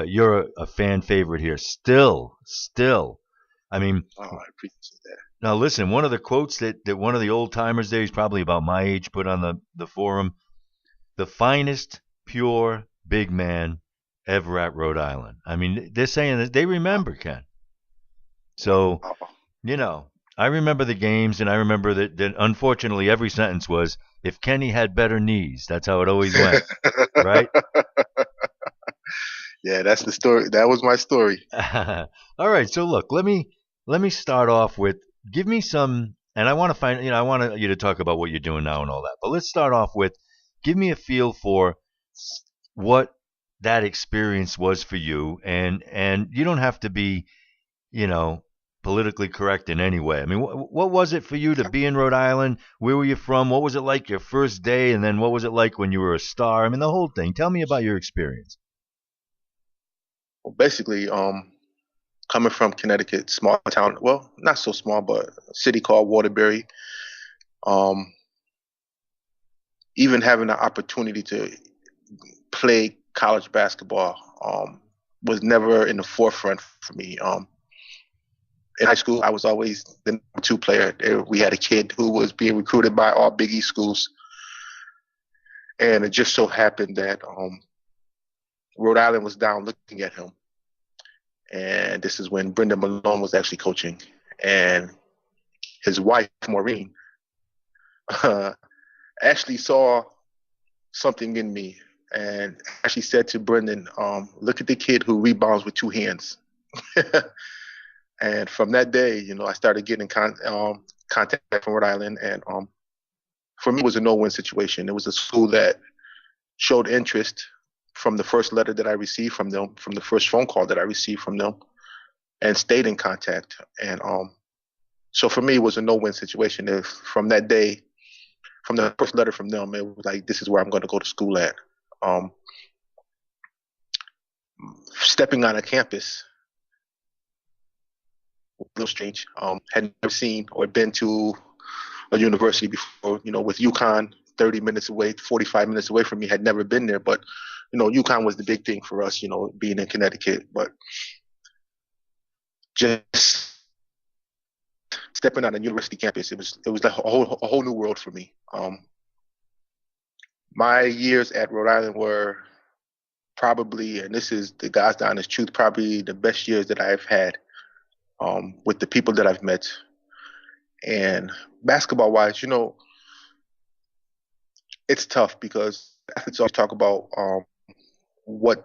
You're a fan favorite here. Still. I mean, Oh, I appreciate that. now listen, one of the quotes that one of the old timers there, he's probably about my age, put on the forum, the finest pure big man ever at Rhode Island. I mean, they're saying that they remember Ken. So, Wow. you know, I remember the games, and I remember that unfortunately every sentence was, if Kenny had better knees. That's how it always went, right? Yeah, that's the story. That was my story. All right. So look, let me start off with give me some, and I want to find, I want you to talk about what you're doing now and all that. But let's start off with give me a feel for what that experience was for you, and you don't have to be, you know, politically correct in any way. I mean, what was it for you to Okay. be in Rhode Island? Where were you from? What was it like your first day, and then what was it like when you were a star? I mean, the whole thing. Tell me about your experience. Well, basically, coming from Connecticut, small town, well, not so small, but a city called Waterbury. Um, Even having the opportunity to play college basketball was never in the forefront for me. In high school, I was always the number two player. We had a kid who was being recruited by all Big East schools, and it just so happened that Rhode Island was down looking at him. And this is when Brendan Malone was actually coaching, and his wife Maureen uh, actually saw something in me, and actually said to Brendan, "Look at the kid who rebounds with two hands." And from that day, I started getting contact from Rhode Island, and for me, it was a no-win situation. It was a school that showed interest from the first letter that I received from them, from the first phone call that I received from them, and stayed in contact. And so for me, it was a no-win situation. If from that day, from the first letter from them, it was like, this is where I'm going to go to school at. Um, Stepping on a campus, a little strange. Had never seen or been to a university before. With UConn 30 minutes away, 45 minutes away from me, had never been there. But UConn was the big thing for us. Being in Connecticut, but just stepping on a university campus, it was like a whole new world for me. My years at Rhode Island were probably, and this is the God's honest truth, probably the best years that I've had, with the people that I've met. And basketball wise, it's tough because athletes always talk about what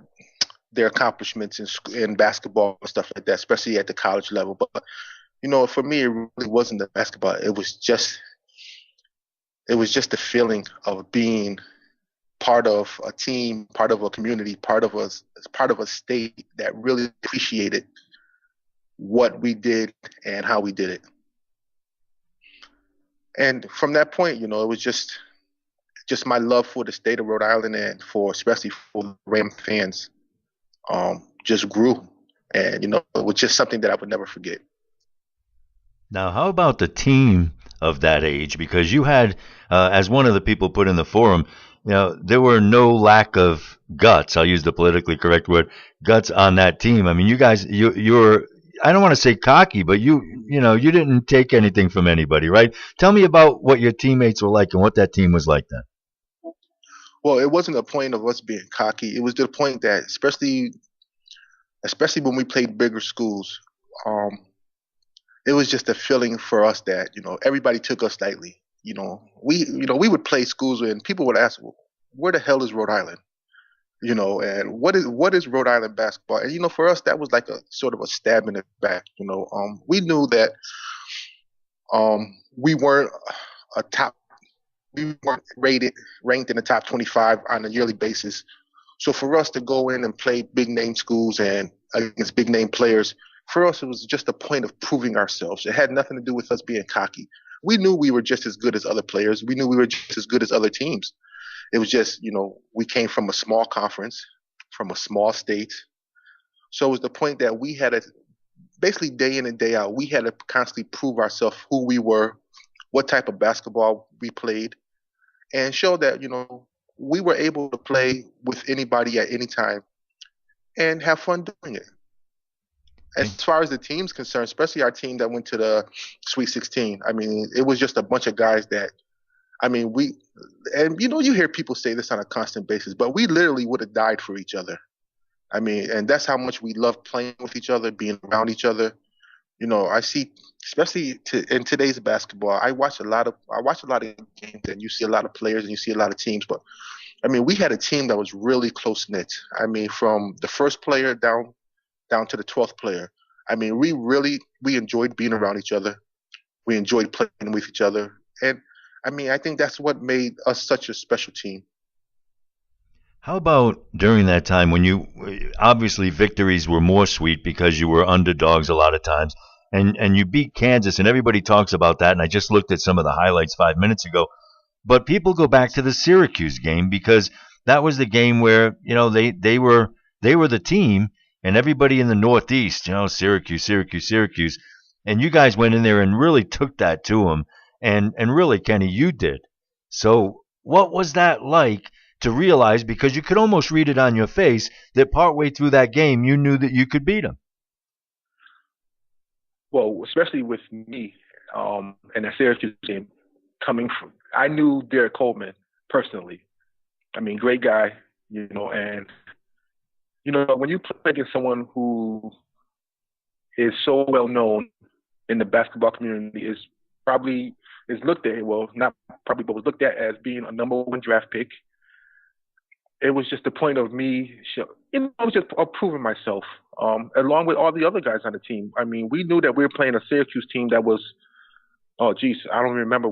their accomplishments in basketball and stuff like that, especially at the college level. But for me, it really wasn't the basketball. It was just the feeling of being part of a team, part of a community, part of a state that really appreciated what we did and how we did it. And from that point, it was just my love for the state of Rhode Island, and for especially for Ram fans, just grew. And it was just something that I would never forget. Now, how about the team of that age? Because you had, as one of the people put in the forum, there were no lack of guts. I'll use the politically correct word, guts on that team. I mean, you guys, you're, I don't want to say cocky, but you didn't take anything from anybody, right? Tell me about what your teammates were like and what that team was like then. Well, it wasn't a point of us being cocky. It was the point that, especially when we played bigger schools, um, it was just a feeling for us that everybody took us lightly. We would play schools and people would ask, "Well, where the hell is Rhode Island?" And what is Rhode Island basketball? And for us, that was like a sort of a stab in the back. We knew that we weren't a top, we weren't ranked in the top 25 on a yearly basis. So for us to go in and play big name schools and against big name players, for us it was just a point of proving ourselves. It had nothing to do with us being cocky. We knew we were just as good as other players. We knew we were just as good as other teams. It was just, we came from a small conference, from a small state. So it was the point that we had to basically day in and day out, we had to constantly prove ourselves, who we were, what type of basketball we played, and show that, we were able to play with anybody at any time. and have fun doing it. As And far as the team's concerned, especially our team that went to the Sweet 16, I mean, it was just a bunch of guys that, I mean, and you hear people say this on a constant basis, but we literally would have died for each other. I mean, and that's how much we love playing with each other, being around each other. I see, especially in today's basketball, I watch a lot of games, and you see a lot of players and you see a lot of teams. But I mean, we had a team that was really close knit. I mean, from the first player down to the 12th player. I mean, we enjoyed being around each other. We enjoyed playing with each other, and I mean, I think that's what made us such a special team. how about during that time when you obviously victories were more sweet because you were underdogs a lot of times, and you beat Kansas, and everybody talks about that. And I just looked at some of the highlights 5 minutes ago. But people go back to the Syracuse game because that was the game where they were the team, and everybody in the Northeast, Syracuse, Syracuse, Syracuse, and you guys went in there and really took that to them, and really, Kenny, you did. So what was that like to realize, because you could almost read it on your face, that partway through that game you knew that you could beat them? Well, especially with me, and the Syracuse game I knew Derek Coleman personally. I mean, great guy, and when you play against someone who is so well known in the basketball community, probably is looked at, well, not probably, but was looked at as being a number one draft pick. It was just the point of me, it was just proving myself, along with all the other guys on the team. I mean, we knew that we were playing a Syracuse team that was, oh, geez, I don't remember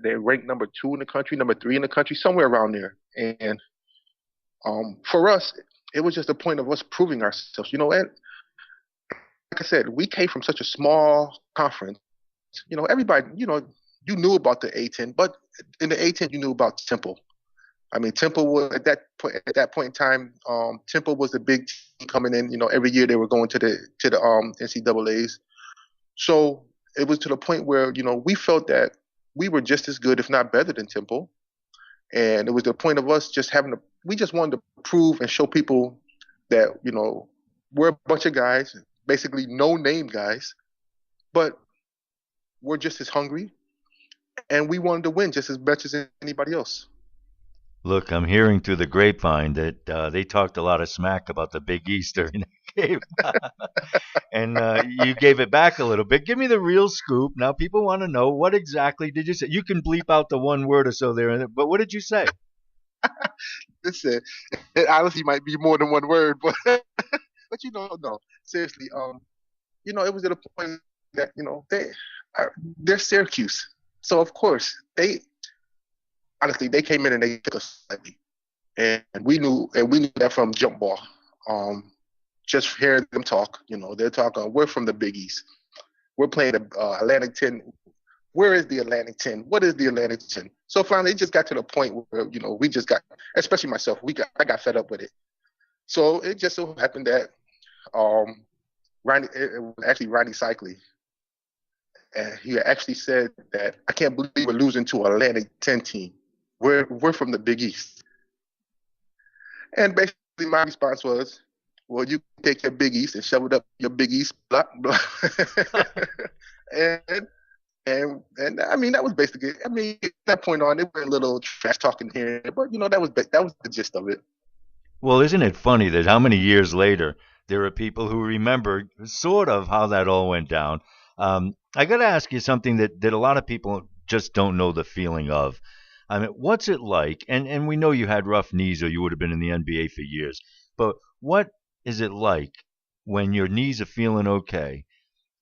they ranked number 2 in the country, number 3 in the country, somewhere around there. And for us, it was just a point of us proving ourselves. And like I said, we came from such a small conference. Everybody, you knew about the A10, but in the A10, you knew about Temple. I mean, Temple was at that point in time. Temple was the big team coming in. Every year they were going to the NCAA's. So it was to the point where we felt that we were just as good, if not better, than Temple. And it was the point of us just we just wanted to prove and show people that we're a bunch of guys, basically no name guys, but we're just as hungry, and we wanted to win just as much as anybody else. Look, I'm hearing through the grapevine that they talked a lot of smack about the Big East during the game. And you gave it back a little bit. Give me the real scoop. Now, people want to know, what exactly did you say? You can bleep out the one word or so there, but what did you say? Listen, it honestly might be more than one word, but no, seriously. It was at a point that they're Syracuse, so of course they came in and they took us slightly, and we knew that from jump ball. Just hearing them talk, they're talking. We're from the Big East. We're playing the Atlantic 10. Where is the Atlantic 10? What is the Atlantic 10? So finally, it just got to the point where we just got, especially myself, I got fed up with it. So it just so happened that it was actually Ronnie Cycli, and he actually said that, I can't believe we're losing to an Atlantic 10 team. We're from the Big East. And basically my response was, well, you take your Big East and shove it up your Big East block. and and I mean, that was basically it. I mean, at that point on, it was a little trash talking here, but that was the gist of it. Well, isn't it funny that how many years later there are people who remember sort of how that all went down? I got to ask you something that a lot of people just don't know the feeling of. I mean, what's it like? And we know you had rough knees or you would have been in the NBA for years. But what is it like when your knees are feeling okay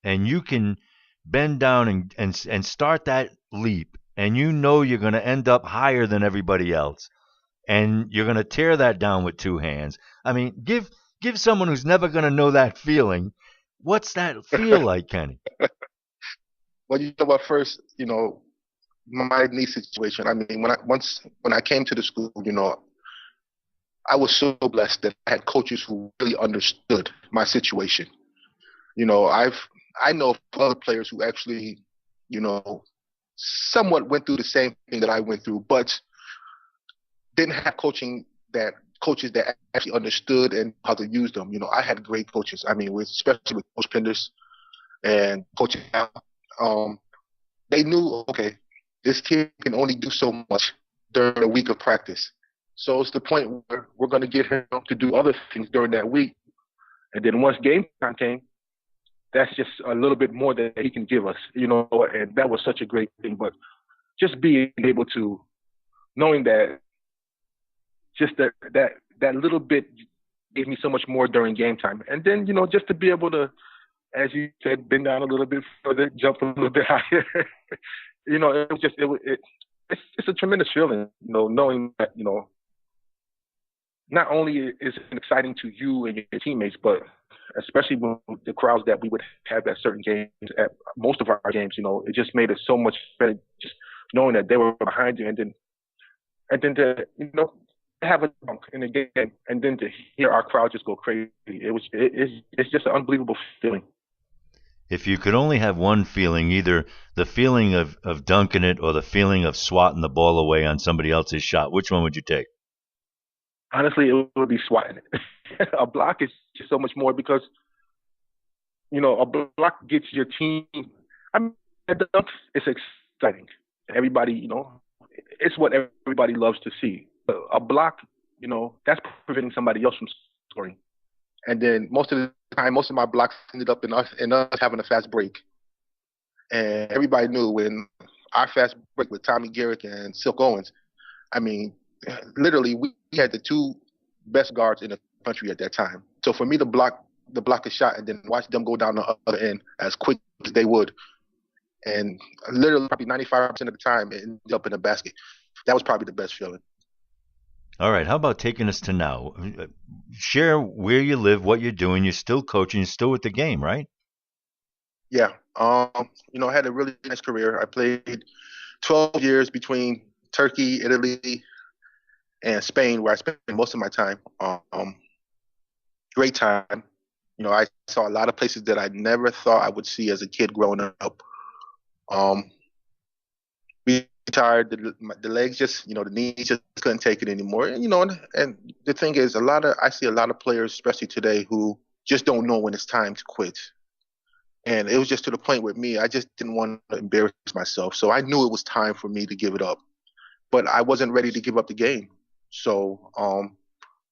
and you can bend down and start that leap, and you know you're going to end up higher than everybody else, and you're going to tear that down with two hands? I mean, give someone who's never going to know that feeling, what's that feel like, Kenny? Well, what first, my knee situation. I mean, when I came to the school, I was so blessed that I had coaches who really understood my situation. I know of other players who actually, you know, somewhat went through the same thing that I went through, but didn't have coaching that coaches that actually understood and how to use them. I had great coaches. I mean, especially with Coach Penders and Coach Al. They knew, okay, this kid can only do so much during a week of practice. So it's the point where we're going to get him to do other things during that week. And then once game time came, that's just a little bit more that he can give us, and that was such a great thing. But just being able to, knowing that just that little bit gave me so much more during game time. And then, just to be able to, as you said, bend down a little bit further, jump a little bit higher, it's a tremendous feeling, knowing that, not only is it exciting to you and your teammates, but especially with the crowds that we would have at certain games, at most of our games, it just made it so much better just knowing that they were behind you, and then to, have a dunk in the game, and then to hear our crowd just go crazy. It's just an unbelievable feeling. If you could only have one feeling, either the feeling of dunking it or the feeling of swatting the ball away on somebody else's shot, which one would you take? Honestly, it would be swatting it. A block is just so much more because, a block gets your team. I mean, the dunk is exciting. Everybody, it's what everybody loves to see. But a block, that's preventing somebody else from scoring. And then most of the time, most of my blocks ended up in us having a fast break. And everybody knew when our fast break with Tommy Garrick and Silk Owens, I mean, literally, we had the two best guards in the country at that time. So for me to block a shot and then watch them go down the other end as quick as they would, and literally probably 95% of the time it ended up in the basket. That was probably the best feeling. All right, how about taking us to now? Share where you live, what you're doing. You're still coaching, you're still with the game, right? Yeah. I had a really nice career. I played 12 years between Turkey, Italy, and Spain, where I spent most of my time. Great time. I saw a lot of places that I never thought I would see as a kid growing up. We retired. The legs just, the knees just couldn't take it anymore. And the thing is, I see a lot of players, especially today, who just don't know when it's time to quit. And it was just to the point with me, I just didn't want to embarrass myself. So I knew it was time for me to give it up. But I wasn't ready to give up the game. So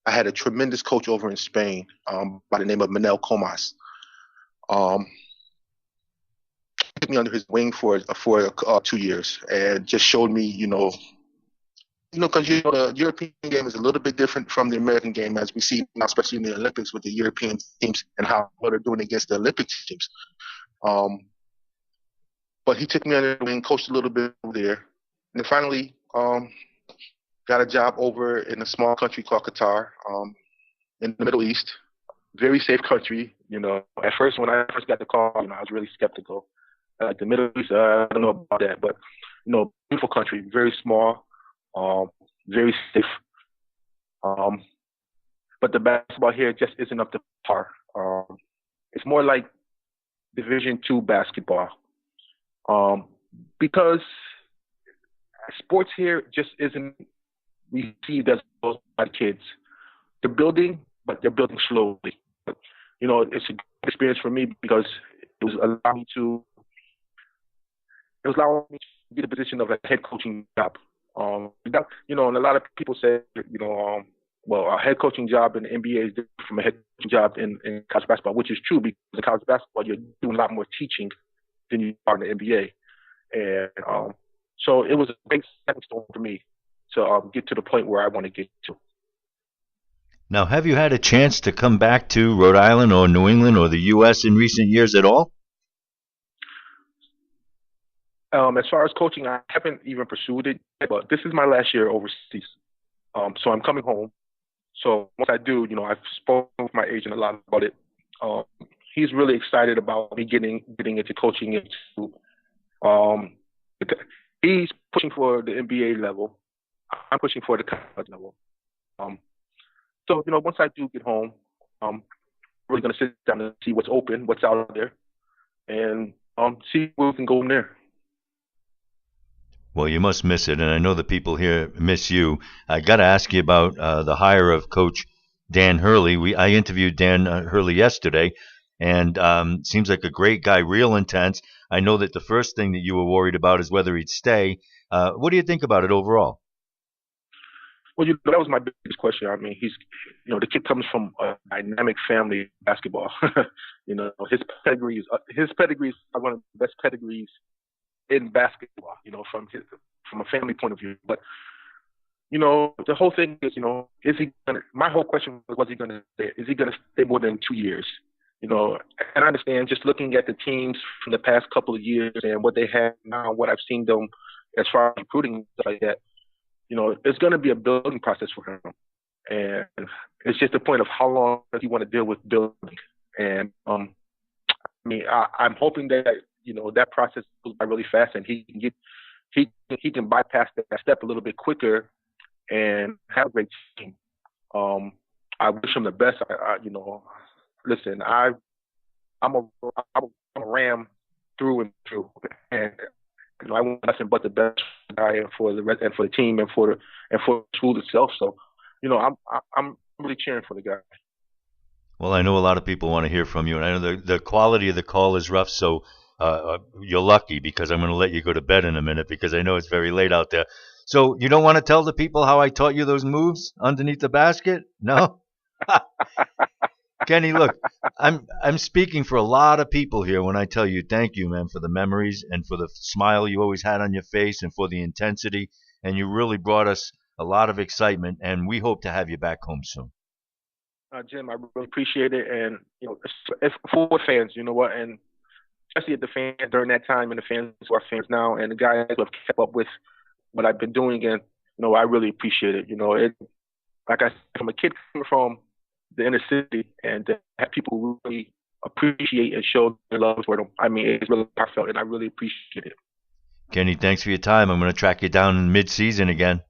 I had a tremendous coach over in Spain by the name of Manel Comas. Took me under his wing for 2 years and just showed me, because the European game is a little bit different from the American game, as we see now, especially in the Olympics with the European teams and how they're doing against the Olympic teams. But he took me under the wing, coached a little bit over there, and then finally got a job over in a small country called Qatar, in the Middle East. Very safe country. At first, when I first got the call, I was really skeptical. The Middle East, I don't know about that, but beautiful country, very small, very safe. But the basketball here just isn't up to par. It's more like Division II basketball, because sports here just isn't received as well by kids. They're building, but they're building slowly. But, it's a good experience for me because it was allowing me to be in the position of a head coaching job. And a lot of people say, a head coaching job in the NBA is different from a head coaching job in college basketball, which is true because in college basketball you're doing a lot more teaching than you are in the NBA. And so it was a big stepping stone for me to get to the point where I want to get to. Now, have you had a chance to come back to Rhode Island or New England or the U.S. in recent years at all? As far as coaching, I haven't even pursued it, but this is my last year overseas. So I'm coming home. So once I do, I've spoken with my agent a lot about it. He's really excited about me getting into coaching. He's pushing for the NBA level. I'm pushing for the college level. So once I do get home, I'm really going to sit down and see what's open, what's out there, and see where we can go from there. Well, you must miss it, and I know the people here miss you. I got to ask you about the hire of Coach Dan Hurley. I interviewed Dan Hurley yesterday, and seems like a great guy, real intense. I know that the first thing that you were worried about is whether he'd stay. What do you think about it overall? Well, that was my biggest question. I mean, the kid comes from a dynamic family basketball. His pedigree is one of the best pedigrees in basketball. From a family point of view. But the whole thing is, is he gonna? My whole question was he gonna stay? Is he gonna stay more than 2 years? And I understand just looking at the teams from the past couple of years and what they have now, what I've seen them as far as recruiting and stuff like that. It's going to be a building process for him. And it's just a point of how long does he want to deal with building. And, I'm hoping that, that process goes by really fast and he can bypass that step a little bit quicker and have a great team. I wish him the best. Listen, I'm a Ram through and through. And, I want nothing but the best for the guy and for the team and for the school itself. So, I'm really cheering for the guy. Well, I know a lot of people want to hear from you, and I know the quality of the call is rough, so you're lucky because I'm going to let you go to bed in a minute because I know it's very late out there. So you don't want to tell the people how I taught you those moves underneath the basket? No? Kenny, look, I'm speaking for a lot of people here when I tell you thank you, man, for the memories and for the smile you always had on your face and for the intensity. And you really brought us a lot of excitement, and we hope to have you back home soon. Jim, I really appreciate it. And, it's for fans, you know what? And especially at the fans during that time and the fans who are fans now and the guys who have kept up with what I've been doing. And, I really appreciate it. Like I said, I'm a kid coming from the inner city and to have people really appreciate and show their love for them. I mean, it's really heartfelt and I really appreciate it. Kenny, thanks for your time. I'm going to track you down in mid-season again.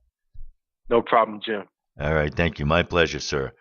No problem, Jim. All right. Thank you. My pleasure, sir.